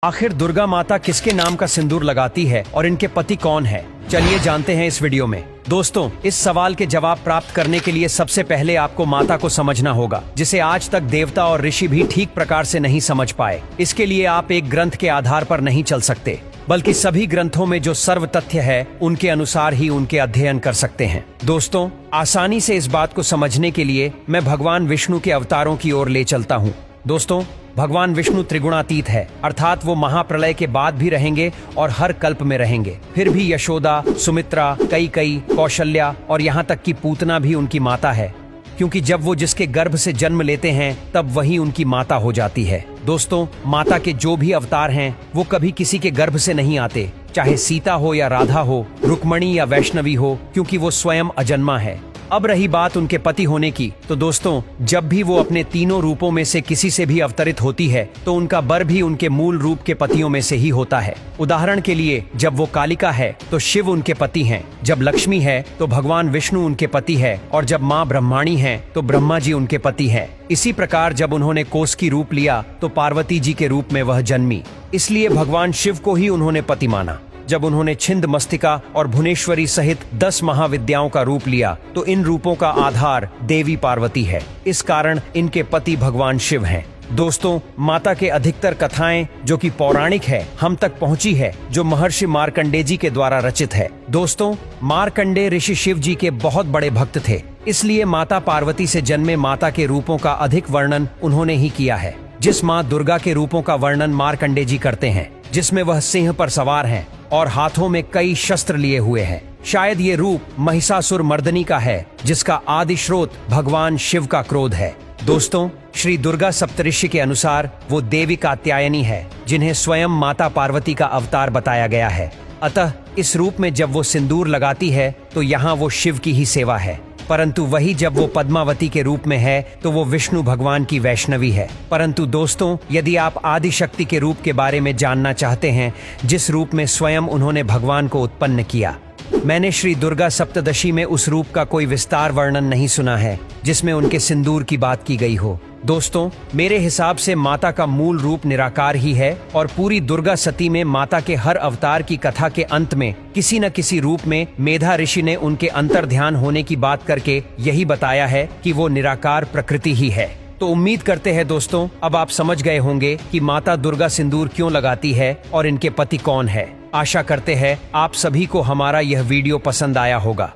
आखिर दुर्गा माता किसके नाम का सिंदूर लगाती है और इनके पति कौन है? चलिए जानते हैं इस वीडियो में। दोस्तों, इस सवाल के जवाब प्राप्त करने के लिए सबसे पहले आपको माता को समझना होगा, जिसे आज तक देवता और ऋषि भी ठीक प्रकार से नहीं समझ पाए। इसके लिए आप एक ग्रंथ के आधार पर नहीं चल सकते, बल्कि सभी ग्रंथों में जो सर्व तथ्य है उनके अनुसार ही उनके अध्ययन कर सकते हैं। दोस्तों, आसानी से इस बात को समझने के लिए मैं भगवान विष्णु के अवतारों की ओर ले चलता हूँ। दोस्तों, भगवान विष्णु त्रिगुणातीत है, अर्थात वो महाप्रलय के बाद भी रहेंगे और हर कल्प में रहेंगे। फिर भी यशोदा, सुमित्रा, कैकेयी, कौशल्या और यहाँ तक कि पूतना भी उनकी माता है, क्योंकि जब वो जिसके गर्भ से जन्म लेते हैं तब वही उनकी माता हो जाती है। दोस्तों, माता के जो भी अवतार हैं वो कभी किसी के गर्भ से नहीं आते, चाहे सीता हो या राधा हो, रुक्मणी या वैष्णवी हो, क्योंकि वो स्वयं अजन्मा है। अब रही बात उनके पति होने की, तो दोस्तों, जब भी वो अपने तीनों रूपों में से किसी से भी अवतरित होती है तो उनका बर भी उनके मूल रूप के पतियों में से ही होता है। उदाहरण के लिए, जब वो कालिका है तो शिव उनके पति हैं, जब लक्ष्मी है तो भगवान विष्णु उनके पति है, और जब माँ ब्रह्माणी है तो ब्रह्मा जी उनके पति है। इसी प्रकार जब उन्होंने कौशिकी रूप लिया तो पार्वती जी के रूप में वह जन्मी, इसलिए भगवान शिव को ही उन्होंने पति माना। जब उन्होंने छिंद मस्तिका और भुवनेश्वरी सहित 10 महाविद्याओं का रूप लिया तो इन रूपों का आधार देवी पार्वती है। इस कारण इनके पति भगवान शिव हैं। दोस्तों, माता के अधिकतर कथाएं जो कि पौराणिक है हम तक पहुंची है, जो महर्षि मार्कंडे जी के द्वारा रचित है। दोस्तों, मार्कंडे ऋषि शिव जी के बहुत बड़े भक्त थे, इसलिए माता पार्वती से जन्मे माता के रूपों का अधिक वर्णन उन्होंने ही किया है। जिस माँ दुर्गा के रूपों का वर्णन मार्कंडे जी करते हैं, जिसमें वह सिंह पर सवार हैं और हाथों में कई शस्त्र लिए हुए हैं। शायद ये रूप महिषासुर मर्दनी का है, जिसका आदि स्रोत भगवान शिव का क्रोध है। दोस्तों, श्री दुर्गा सप्तऋषि के अनुसार वो देवी कात्यायनी है, जिन्हें स्वयं माता पार्वती का अवतार बताया गया है। अतः इस रूप में जब वो सिंदूर लगाती है तो यहाँ वो शिव की ही सेवा है, परंतु वही जब वो पद्मावती के रूप में है तो वो विष्णु भगवान की वैष्णवी है। परंतु दोस्तों, यदि आप आदि शक्ति के रूप के बारे में जानना चाहते हैं, जिस रूप में स्वयं उन्होंने भगवान को उत्पन्न किया, मैंने श्री दुर्गा सप्तदशी में उस रूप का कोई विस्तार वर्णन नहीं सुना है जिसमें उनके सिंदूर की बात की गई हो। दोस्तों, मेरे हिसाब से माता का मूल रूप निराकार ही है, और पूरी दुर्गा सती में माता के हर अवतार की कथा के अंत में किसी न किसी रूप में मेधा ऋषि ने उनके अंतर ध्यान होने की बात करके यही बताया है कि वो निराकार प्रकृति ही है। तो उम्मीद करते हैं दोस्तों, अब आप समझ गए होंगे कि माता दुर्गा सिंदूर क्यों लगाती है और इनके पति कौन है। आशा करते हैं आप सभी को हमारा यह वीडियो पसंद आया होगा।